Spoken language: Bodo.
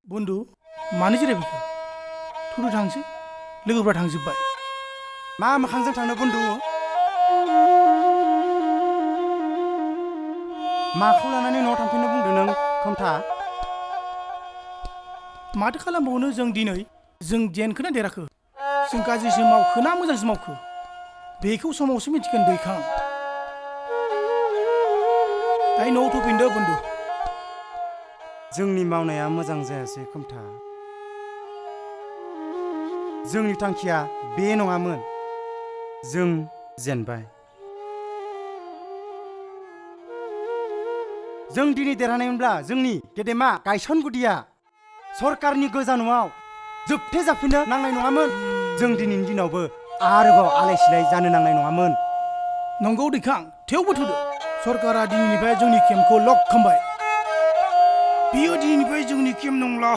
बन्धु मानो जिरायफैखो थुदो थांसै लोगोफ्रा थांजोब्बाय मा मोखांजों थांनो बन्धु माखौ लानानै न'आव थांफिननो बुंदों नों खोमथा माथो खालामबावनो जों दिनै जों जेनखोना देराखो जों गाज्रिसो मावखो ना मोजांसो मावखो बेखौ समावसो मिथिगोन दैखां दायो न'आव फैफिनदो बन्धु जोंनि मावनाया मोजां जायासै खोमथा जोंनि थांखिया बे नङामोन जों जेनबाय जों दिनै देरहानायमोनब्ला जोंनि गेदेमा गायसनगुदिया सरकारनि गोजा न'आव जोबथे जाफिननो नांनाय नङामोन जों दिनैनि दिनावबो आरोबाव आलाय सिलाय जानो नांनाय नङामोन नंगौ दैखां थेवबो थुदो सरकारा दिनैनिफ्राय जोंनि केम्पखौ लक खालामबाय बियो दिनैनिफ्राय जोंनि केम्प नंला